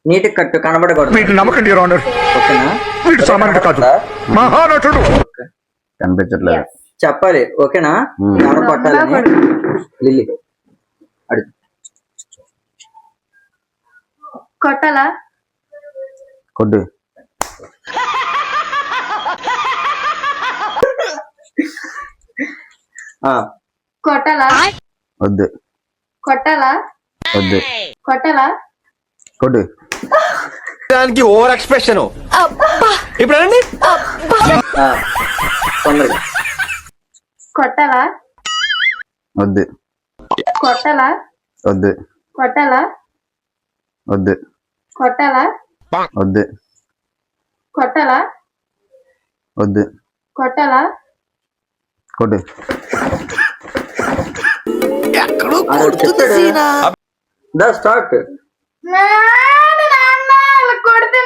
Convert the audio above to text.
నీటి కట్టు కనబడకూడదు. మీకు నమ్మకండి యువర్ ఆనర్. ఓకేనా? వీడు సామాన్యుడు కాదు, మహానటుడు. కనిపించట్లేదు. చెప్పాలి. ఓకేనా? ఎవరు కొట్టాలని లిల్లీ అడుగు. కొట్టాలా? కొట్టు. కొట్టాలా? వద్దు. కొట్టాలా? వద్దు. కొట్టాలా? కొట్టు. దానికి ఓవర్ ఎక్స్ప్రెషన్. ఇప్పుడు అండి తొందరగా. కొట్టాలా? వద్దు. కొట్టాలా? వద్దు. కొట్టాలా? వద్దు. కొట్టాలా? వద్దు. కొట్టాలా? వద్దు. కొట్టాలా? కొట్టు. స్టార్ట్. కొడితే